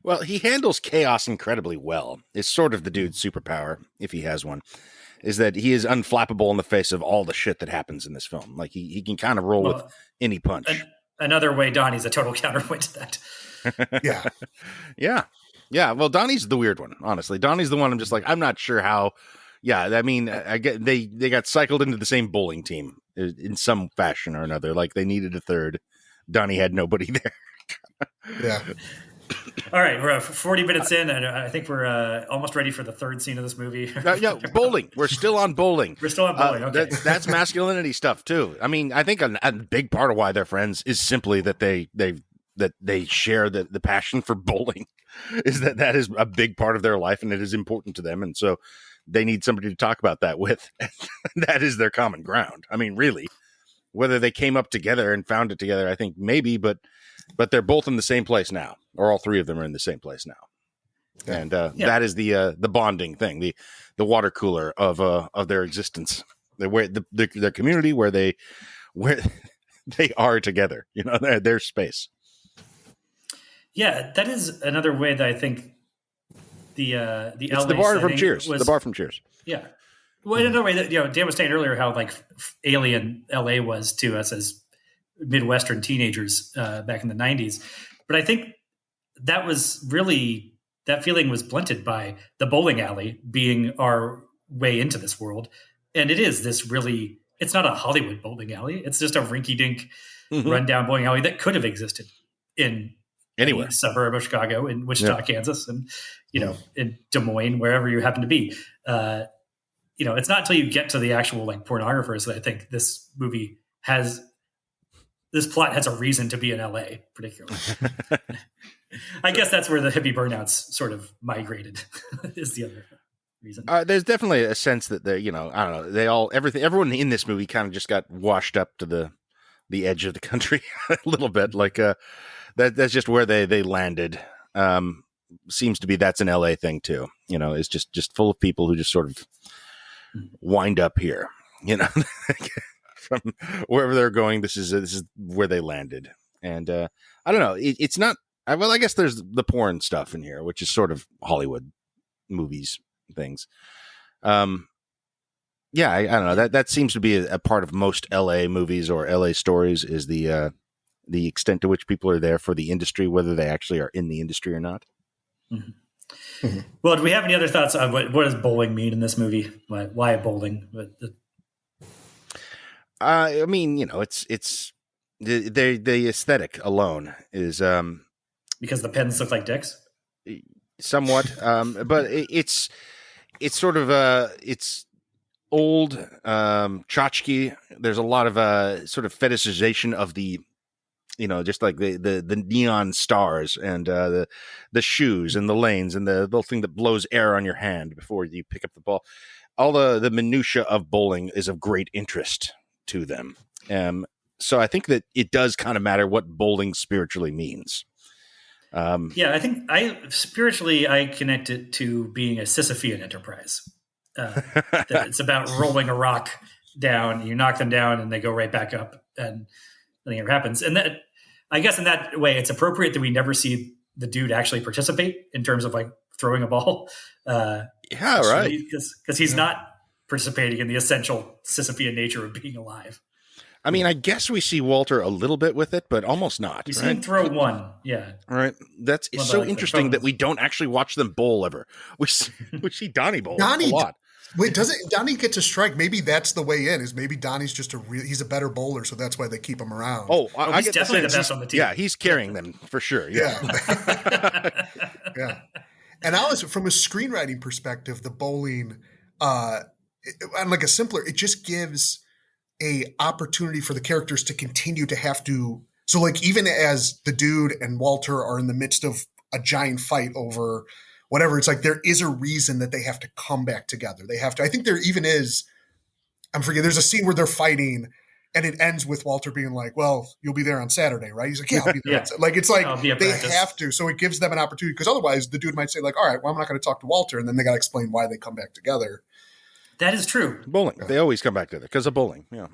Well, he handles chaos incredibly well. It's sort of the dude's superpower, if he has one, is that he is unflappable in the face of all the shit that happens in this film. Like he can kind of roll with any punch. Another way, Donnie's a total counterpoint to that. Yeah. Yeah. Well, Donnie's the weird one, honestly. Donnie's the one I'm just like, I'm not sure how. Yeah, I mean, I get they got cycled into the same bowling team in some fashion or another. Like they needed a third. Donnie had nobody there. Yeah. All right, we're 40 minutes in, and I think we're almost ready for the third scene of this movie. Yeah, bowling. We're still on bowling. We're still on bowling. Okay, that's masculinity stuff too. I mean, I think a big part of why they're friends is simply that they share the passion for bowling. Is that is a big part of their life, and it is important to them, and so they need somebody to talk about that with. That is their common ground. I mean, really, whether they came up together and found it together, I think maybe, but they're both in the same place now, or all three of them are in the same place now. And that is the bonding thing, the water cooler of their existence, their community where they are together, you know, their space. Yeah, that is another way that I think the it's the bar from Cheers. The bar from Cheers. Yeah. Well, in another way that, you know, Dan was saying earlier how like alien LA was to us as Midwestern teenagers back in the 90s. But I think that feeling was blunted by the bowling alley being our way into this world. And it is this really, it's not a Hollywood bowling alley. It's just a rinky-dink rundown bowling alley that could have existed in anywhere, suburb of Chicago, in Wichita, Kansas, and, you know, in Des Moines, wherever you happen to be. You know, it's not until you get to the actual like pornographers that I think this plot has a reason to be in LA, particularly. I guess that's where the hippie burnouts sort of migrated is the other reason. There's definitely a sense that they're, you know, I don't know, everyone in this movie kind of just got washed up to the edge of the country a little bit. Like that's just where they landed. Seems to be that's an LA thing too. You know, it's just full of people who just sort of wind up here. You know, from wherever they're going, this is where they landed. And I don't know. It's not. Well, I guess there's the porn stuff in here, which is sort of Hollywood movies things. Yeah, I don't know. That seems to be a part of most LA movies or LA stories is the extent to which people are there for the industry, whether they actually are in the industry or not. Mm-hmm. Mm-hmm. Well, do we have any other thoughts on what does bowling mean in this movie? Why bowling? I mean, you know, it's the aesthetic alone is because the pins look like dicks. Somewhat, but it's sort of it's old tchotchke. There's a lot of sort of fetishization of the, you know, just like the neon stars and the shoes and the lanes and the little thing that blows air on your hand before you pick up the ball. All the minutia of bowling is of great interest to them. So I think that it does kind of matter what bowling spiritually means. Yeah, I think I connect it to being a Sisyphean enterprise. That it's about rolling a rock down, you knock them down and they go right back up and nothing ever happens. And that, I guess in that way, it's appropriate that we never see the dude actually participate in terms of like throwing a ball. Yeah, right. Because he's not participating in the essential Sisyphean nature of being alive. I mean, I guess we see Walter a little bit with it, but almost not. We see him throw one, yeah. All right, it's so interesting that we don't actually watch them bowl ever. We see Donnie bowl a lot. Wait, doesn't Donnie get to strike? Maybe that's the way in. Is maybe Donnie's just he's a better bowler, so that's why they keep him around. I he's get definitely the best on the team. Yeah, he's carrying them for sure. Yeah. Yeah. And from a screenwriting perspective, the bowling, and like it just gives a opportunity for the characters to continue to have to. So like even as the dude and Walter are in the midst of a giant fight over whatever, it's like there is a reason that they have to come back together. They have to. I think there even is. I'm forgetting. There's a scene where they're fighting, and it ends with Walter being like, "Well, you'll be there on Saturday, right?" He's like, "Yeah, I'll be there." Yeah. Like it's like they have to. So it gives them an opportunity because otherwise the dude might say like, "All right, well, I'm not going to talk to Walter," and then they got to explain why they come back together. That is true. Bowling. They always come back together because of bowling. Yeah.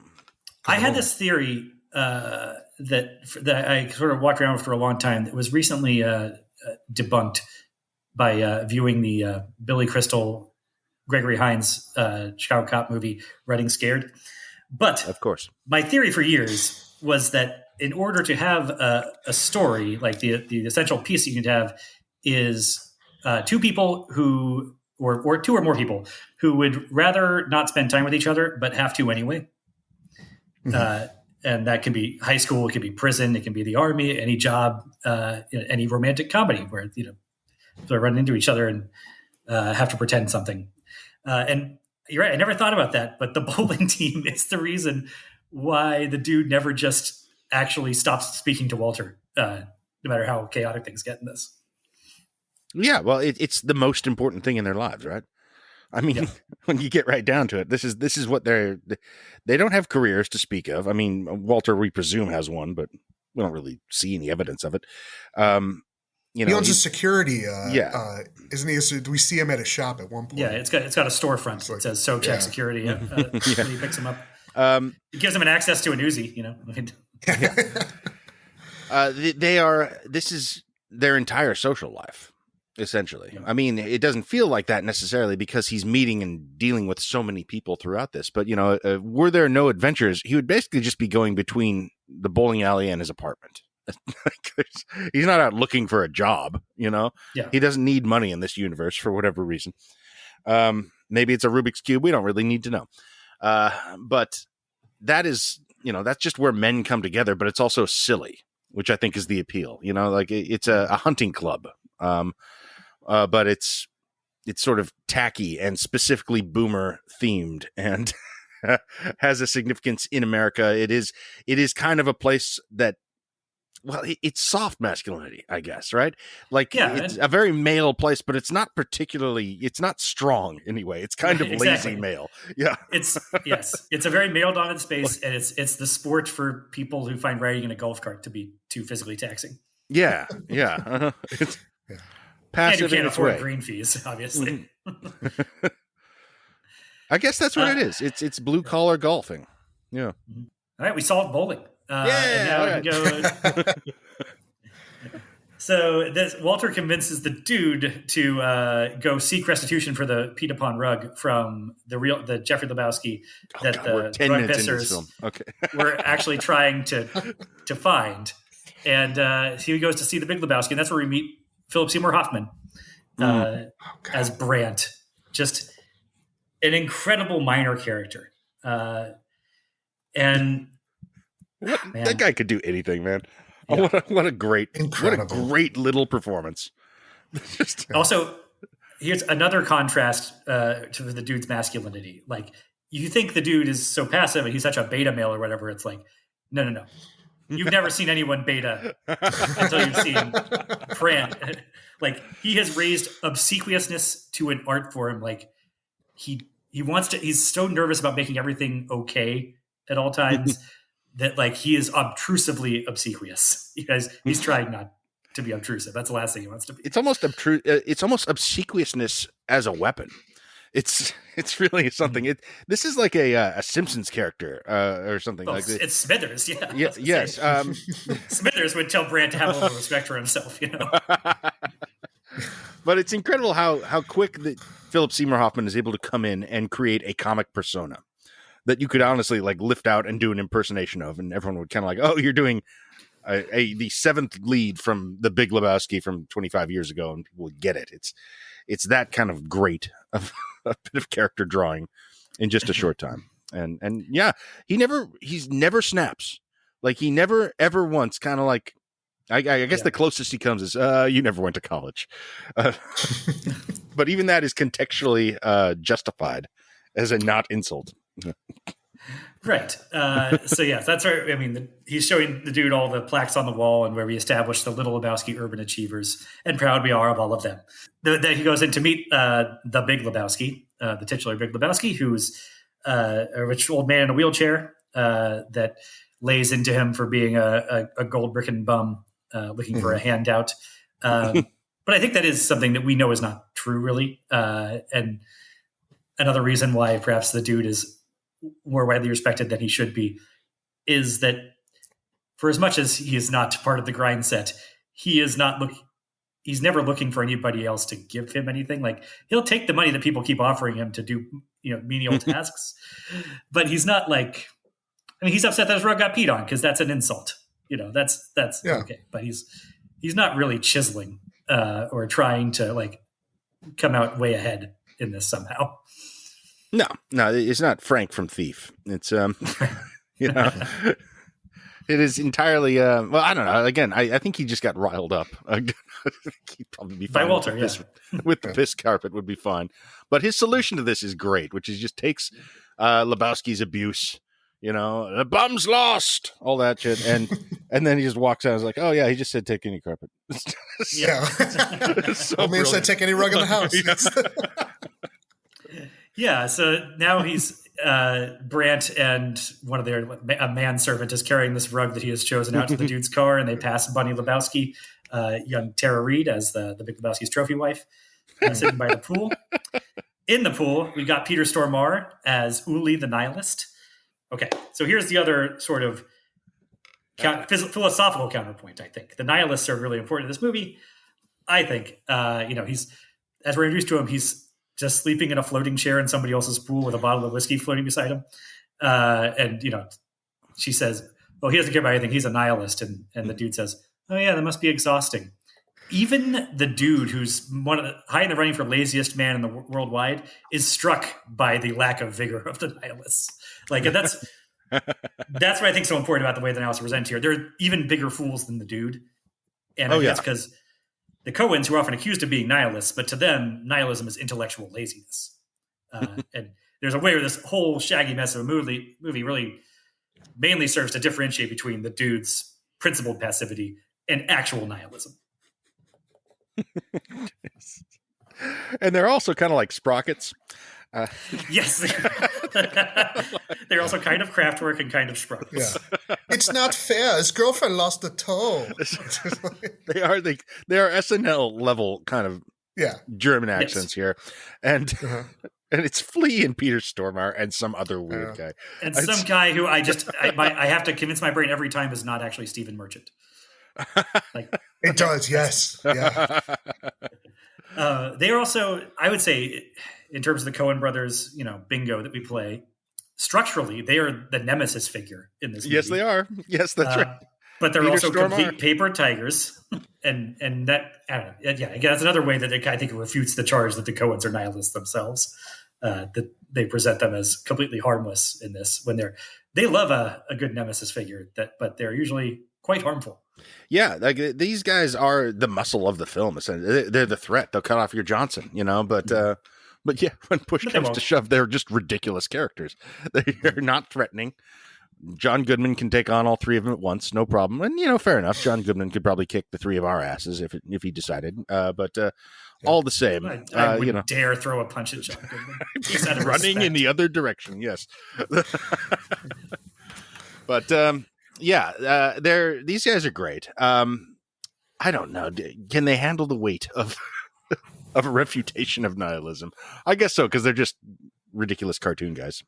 I had this theory that I sort of walked around with for a long time that was recently debunked by viewing the Billy Crystal, Gregory Hines Chicago cop movie, Running Scared. But of course, my theory for years was that in order to have a story, like the essential piece you can have is two people who, or two or more people who would rather not spend time with each other, but have to anyway. Mm-hmm. And that can be high school, it can be prison, it can be the army, any job, any romantic comedy where, they run into each other and have to pretend something. And you're right, I never thought about that, but the bowling team is the reason why the dude never just actually stops speaking to Walter, no matter how chaotic things get in this. Yeah, well, it's the most important thing in their lives, right? I mean, when you get right down to it, this is what they don't have careers to speak of. I mean, Walter, we presume, has one, but we don't really see any evidence of it. He owns a security. Isn't he? Do we see him at a shop at one point? Yeah, it's got a storefront. It says Sobchak Security. When he picks him up, it gives him an access to an Uzi. This is their entire social life. Essentially. Yeah. I mean, it doesn't feel like that necessarily because he's meeting and dealing with so many people throughout this. But, were there no adventures, he would basically just be going between the bowling alley and his apartment. He's not out looking for a job, Yeah. He doesn't need money in this universe for whatever reason. Maybe it's a Rubik's Cube. We don't really need to know. But that is, that's just where men come together, but it's also silly, which I think is the appeal. It's a hunting club. But it's sort of tacky and specifically boomer themed and has a significance in America. It is kind of a place that, well, it's soft masculinity, I guess, right? It's a very male place, but it's not strong anyway. It's kind of lazy male. Yeah. It's a very male dominant space, and it's the sport for people who find riding in a golf cart to be too physically taxing. Yeah. Yeah. Uh-huh. Passive and you can't afford green fees, obviously. Mm-hmm. I guess that's what it is. It's blue collar golfing. Yeah. Mm-hmm. All right, we solved bowling. We go. So Walter convinces the dude to go seek restitution for the peed upon rug from the Jeffrey Lebowski that the drug pissers were actually trying to find. And he goes to see the Big Lebowski, and that's where we meet Philip Seymour Hoffman as Brandt. Just an incredible minor character. And that guy could do anything, man. Yeah. What a great little performance. Also, here's another contrast to the dude's masculinity. Like, you think the dude is so passive and he's such a beta male or whatever. It's like, no. You've never seen anyone beta until you've seen Brandt. Like, he has raised obsequiousness to an art form. Like, he wants to. He's so nervous about making everything okay at all times that, like, he is obtrusively obsequious. He's trying not to be obtrusive. That's the last thing he wants to be. It's almost it's almost obsequiousness as a weapon. It's really something. This is like a Simpsons character or something like this. It's Smithers, yeah. Yes. Smithers would tell Brandt to have a little respect for himself, But it's incredible how quick that Philip Seymour Hoffman is able to come in and create a comic persona that you could honestly like lift out and do an impersonation of, and everyone would kind of like, oh, you're doing the seventh lead from The Big Lebowski from 25 years ago, and people would get it. It's that kind of great of a bit of character drawing in just a short time. And yeah, he's never snaps. Like he never ever once kind of like, I guess the closest he comes is, you never went to college. But even that is contextually justified as a not insult. Right. So yeah, that's our. I mean, he's showing the dude all the plaques on the wall and where we established the Little Lebowski urban achievers, and proud we are of all of them. Then he goes in to meet the Big Lebowski, the titular Big Lebowski, who's a rich old man in a wheelchair that lays into him for being a gold brickin' bum looking for a handout. But I think that is something that we know is not true, really. And another reason why perhaps the dude is more widely respected than he should be is that for as much as he is not part of the grind set, he's never looking for anybody else to give him anything. Like he'll take the money that people keep offering him to do, menial tasks, but he's not like, I mean, he's upset that his rug got peed on because that's an insult. That's okay. But he's not really chiseling or trying to like come out way ahead in this somehow. No, it's not Frank from Thief. It's, it is entirely, well, I don't know. Again, I think he just got riled up. He'd probably be fine. By Walter, with the piss carpet would be fine. But his solution to this is great, which is just takes Lebowski's abuse, the bum's lost, all that shit. And then he just walks out and is like, oh yeah, he just said take any carpet. Yeah. So man said take any rug in the house. Yeah, so now he's Brandt and one of a manservant is carrying this rug that he has chosen out to the dude's car, and they pass Bunny Lebowski, young Tara Reid as the Big Lebowski's trophy wife, sitting by the pool. In the pool, we got Peter Stormare as Uli the nihilist. Okay, so here's the other sort of philosophical counterpoint, I think. The nihilists are really important in this movie. I think, he's, as we're introduced to him, he's just sleeping in a floating chair in somebody else's pool with a bottle of whiskey floating beside him. And she says, well, he doesn't care about anything. He's a nihilist. And the dude says, oh yeah, that must be exhausting. Even the dude who's high in the running for laziest man in the worldwide is struck by the lack of vigor of the nihilists. Like, and that's what I think is so important about the way the nihilists are presented here. They're even bigger fools than the dude. And I think that's because the Coens, who are often accused of being nihilists, but to them, nihilism is intellectual laziness. And there's a way where this whole shaggy mess of a movie really mainly serves to differentiate between the dude's principled passivity and actual nihilism. And they're also kind of like sprockets. Yes. They're also kind of Kraftwerk and kind of sprockets. Yeah. It's not fair. His girlfriend lost a toe. They are SNL level kind of German accents here. And and it's Flea and Peter Stormare and some other weird guy. And some guy who I have to convince my brain every time is not actually Stephen Merchant. Like, it does, yes. Yeah. They are also, I would say, in terms of the Coen brothers, bingo that we play, structurally, they are the nemesis figure in this movie. Yes, they are. Yes, that's right. But they're Peter also Stormare. Complete paper tigers. And that, I don't know. Yeah, again, that's another way that I think it refutes the charge that the Coens are nihilists themselves. That they present them as completely harmless in this when they love a good nemesis figure, but they're usually quite harmful. Yeah, like these guys are the muscle of the film. They're the threat. They'll cut off your Johnson, But yeah, when push comes to shove, they're just ridiculous characters. They're not threatening. John Goodman can take on all three of them at once, no problem. And fair enough. John Goodman could probably kick the three of our asses if he decided. But all the same, I wouldn't dare throw a punch at John Goodman. He's out of running respect. In the other direction. Yes. But these guys are great. I don't know. Can they handle the weight of a refutation of nihilism? I guess so, because they're just ridiculous cartoon guys.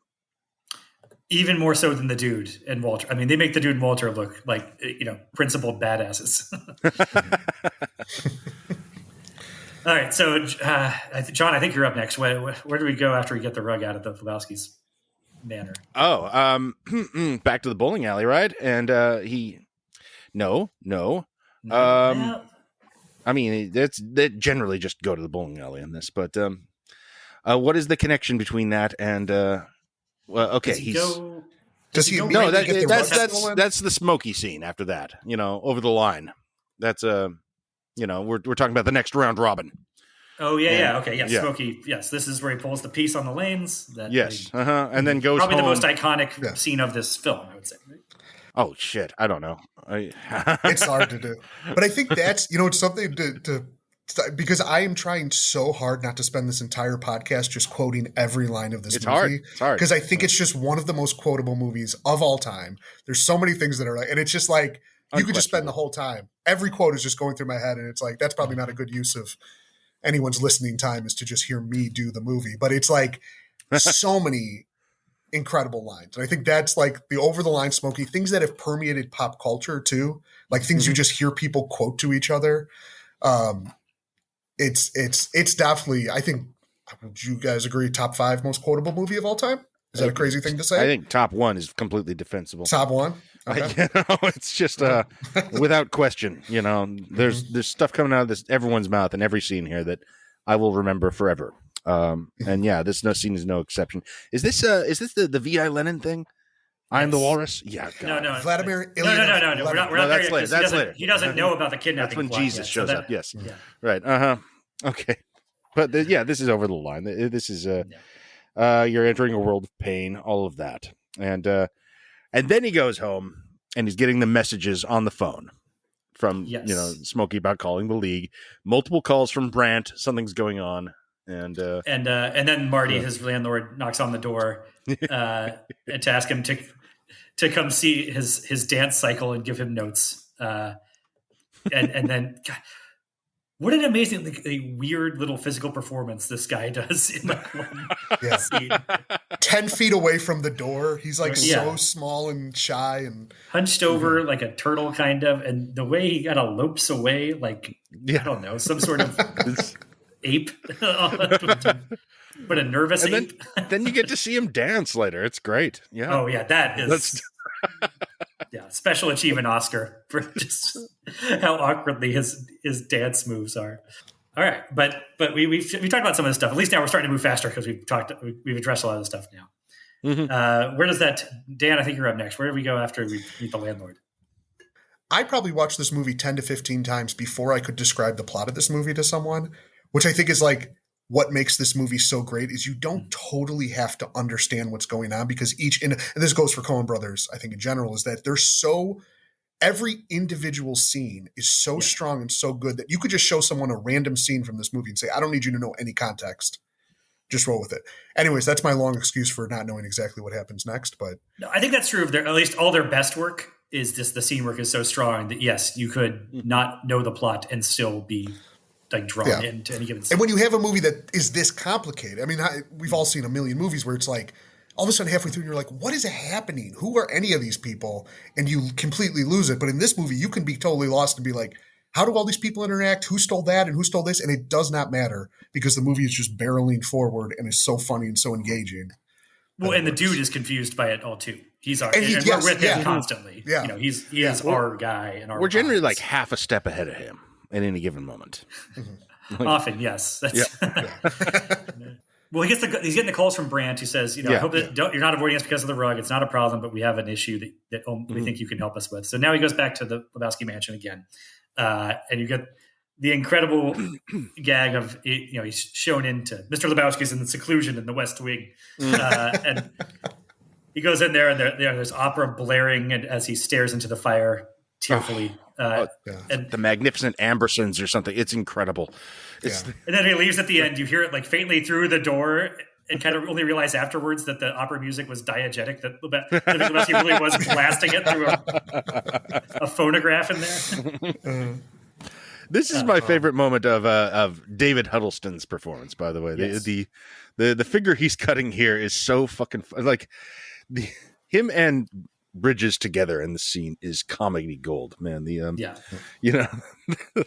Even more so than the dude and Walter. I mean, they make the dude and Walter look like, principled badasses. All right, so John, I think you're up next. Where do we go after we get the rug out of the Lebowski's manor? Oh, back to the bowling alley, right? And no. Well, I mean, they generally just go to the bowling alley in this, but what is the connection between that and well, okay, Does he no, immediately get the rug stolen? that's the Smokey scene after that, over the line. That's we're talking about the next round robin. Oh yeah, okay, yes, yeah. Smokey. Yes, this is where he pulls the piece on the lanes. Yes, and then goes probably home. the most iconic scene of this film, I would say. Right? Oh shit, I don't know. It's hard to do, but I think that's it's something to because I am trying so hard not to spend this entire podcast just quoting every line of this movie. It's hard because I think it's just one of the most quotable movies of all time. There's so many things that are and it's just like you could just spend the whole time. Every quote is just going through my head, and it's like that's probably not a good use of anyone's listening time is to just hear me do the movie. But it's like so many incredible lines. And I think that's like the over the line Smokey, things that have permeated pop culture too, like things you just hear people quote to each other. It's definitely, I think, would you guys agree, top 5 most quotable movie of all time? Is that a crazy thing to say? I think top 1 is completely defensible. Top 1? Okay. It's just without question. There's stuff coming out of everyone's mouth in every scene here that I will remember forever. And yeah, this scene is no exception. Is this the V.I. Lenin thing? I'm the Walrus. Yeah. God. No. Vladimir. No. We're not there yet. That's later. He doesn't know about the kidnapping. That's when plot Jesus yet, shows up. Yes. Yeah. Right. Okay. But this is over the line. This is you're entering a world of pain. All of that, and then he goes home and he's getting the messages on the phone from Smokey about calling the league. Multiple calls from Brandt. Something's going on. And then Marty, his landlord, knocks on the door and to ask him to come see his dance cycle and give him notes. And then, God, what an amazing, weird little physical performance this guy does in like one scene. 10 feet away from the door, he's like so small and shy and hunched over like a turtle, kind of. And the way he kind of lopes away, like I don't know, some sort of ape, but a nervous ape. Then you get to see him dance later. It's great. Yeah. Oh yeah, that is. Special achievement Oscar for just how awkwardly his dance moves are. All right, but we've talked about some of this stuff. At least now we're starting to move faster because we've addressed a lot of the stuff now. Mm-hmm. Where does that, Dan? I think you're up next. Where do we go after we meet the landlord? I probably watched this movie 10 to 15 times before I could describe the plot of this movie to someone, which I think is like what makes this movie so great is you don't totally have to understand what's going on because and this goes for Coen brothers, I think in general, is that every individual scene is so strong and so good that you could just show someone a random scene from this movie and say, I don't need you to know any context. Just roll with it. Anyways, that's my long excuse for not knowing exactly what happens next. But no, I think that's true of at least all their best work is the scene work is so strong that yes, you could not know the plot and still be like drawn into any given scene. And when you have a movie that is this complicated, I mean, we've all seen a million movies where it's like all of a sudden halfway through you're like, what is happening? Who are any of these people? And you completely lose it. But in this movie, you can be totally lost and be like, how do all these people interact? Who stole that and who stole this? And it does not matter because the movie is just barreling forward and is so funny and so engaging. Well, and the dude is confused by it all too. He's our, and we're with him constantly. Yeah. He is our guy. And we're generally like half a step ahead of him at any given moment. Often, yes. Well, he's getting the calls from Brandt who says, I hope that you're not avoiding us because of the rug. It's not a problem, but we have an issue that we think you can help us with. So now he goes back to the Lebowski mansion again. And you get the incredible gag of, he's shown into Mr. Lebowski's in the seclusion in the West Wing. And he goes in there and there's opera blaring and as he stares into the fire tearfully. And the Magnificent Ambersons or something. It's incredible. And then he leaves at the end. You hear it like faintly through the door and kind of only realize afterwards that the opera music was diegetic, that Lebowski really was blasting it through a phonograph in there. This is my favorite moment of David Huddleston's performance, by the way. Yes. The figure he's cutting here is so fucking like him and bridges together in the scene is comedy gold, man. The Yeah. you know,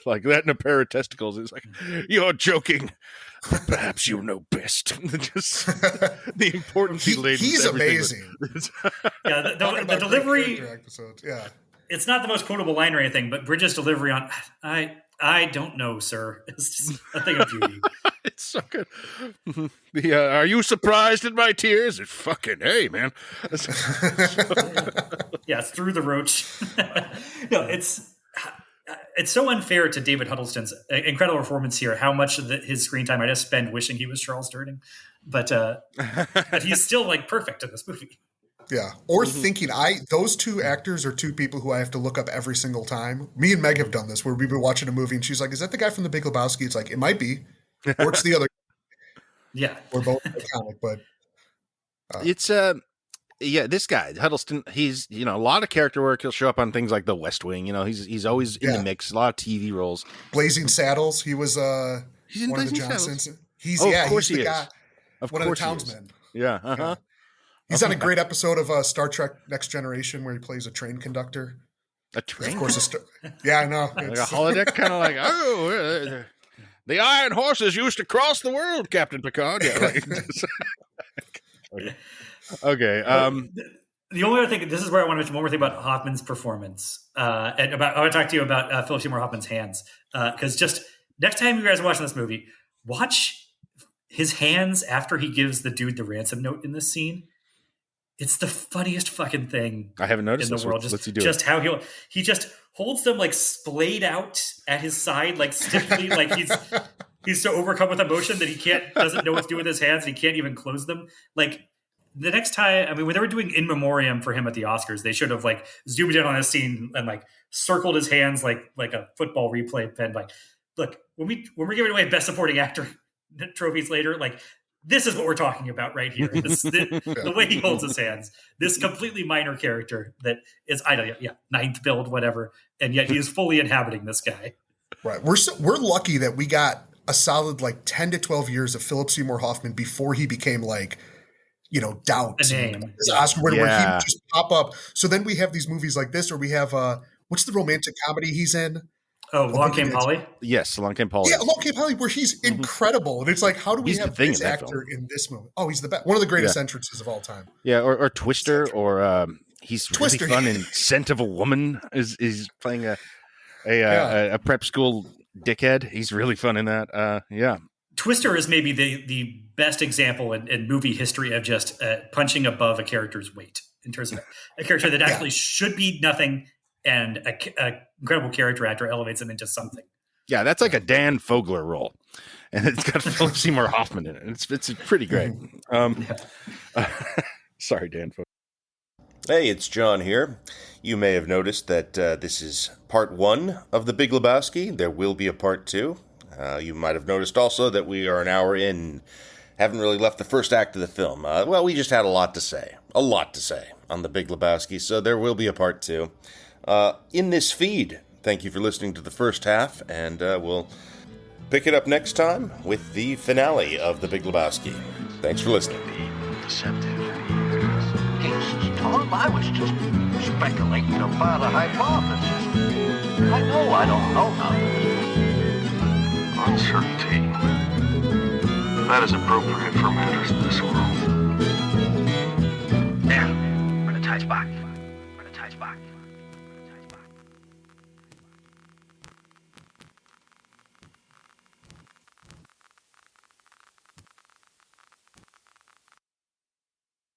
like that and a pair of testicles is like, you're joking. Perhaps you know best. Just the importance he laid. He's amazing. Yeah, the delivery. Episodes. Yeah, it's not the most quotable line or anything, but Bridges' delivery on I don't know, sir. It's just a thing of beauty. It's so good. Are you surprised at my tears? It's fucking hey, man. Yeah, through the roach. No, it's so unfair to David Huddleston's incredible performance here. How much of his screen time I just spend wishing he was Charles Durning, but he's still like perfect in this movie. Yeah, or thinking those two actors are two people who I have to look up every single time. Me and Meg have done this where we've been watching a movie and she's like, "Is that the guy from The Big Lebowski?" It's like, it might be, or it's the other. Yeah, we're both iconic, but it's this guy Huddleston. He's a lot of character work. He'll show up on things like The West Wing. He's always in the mix. A lot of TV roles. Blazing Saddles. He was he's in one Blazing of the Saddles. Johnsons. He's of course he's the he guy. is. Of one course of the townsmen. Yeah. Yeah. He's on a great episode of Star Trek Next Generation where he plays a train conductor. A train? Of course, yeah, I know. Like a holodeck, kind of like, the Iron Horses used to cross the world, Captain Picard. Yeah, okay. The only other thing, this is where I want to mention one more thing about Hoffman's performance, and I want to talk to you about Philip Seymour Hoffman's hands, because just next time you guys are watching this movie, watch his hands after he gives the dude the ransom note in this scene. It's the funniest fucking thing I haven't noticed in the world. Just how he just holds them like splayed out at his side, like stiffly, like he's so overcome with emotion that he doesn't know what to do with his hands. And he can't even close them. Like the next time, I mean, when they were doing In Memoriam for him at the Oscars, they should have like zoomed in on his scene and like circled his hands like a football replay pen. Like, look, when we're giving away Best Supporting Actor trophies later, like. This is what we're talking about right here. The way he holds his hands. This completely minor character that is, ninth build, whatever, and yet he is fully inhabiting this guy. Right. We're lucky that we got a solid like 10 to 12 years of Philip Seymour Hoffman before he became like, Doubt. A name. Oscar winner where he would just pop up. So then we have these movies like this, or we have what's the romantic comedy he's in? Oh, Along Came Polly? Yes, Along Came Polly. Yeah, Along Came Polly, where he's incredible. And it's like, how do we have this actor in this movie? Oh, he's the best. One of the greatest entrances of all time. Yeah, or Twister, or he's Twister. Really fun in Scent of a Woman. Is playing a prep school dickhead. He's really fun in that. Twister is maybe the best example in movie history of just punching above a character's weight in terms of a character that actually should be nothing. And a incredible character actor elevates him into something. Yeah, that's like a Dan Fogler role, and it's got Philip Seymour Hoffman in it. It's pretty great. Sorry, Dan Fogler. Hey, it's John here. You may have noticed that this is part 1 of The Big Lebowski. There will be a part 2. You might have noticed also that we are an hour in, haven't really left the first act of the film. We just had a lot to say on The Big Lebowski, so there will be a part 2. In this feed. Thank you for listening to the first half, and we'll pick it up next time with the finale of The Big Lebowski. Thanks for listening. Tom, I was just speculating about a hypothesis. I know I don't know nothing. Uncertainty. That is appropriate for matters of this world. There, we're in a tight spot.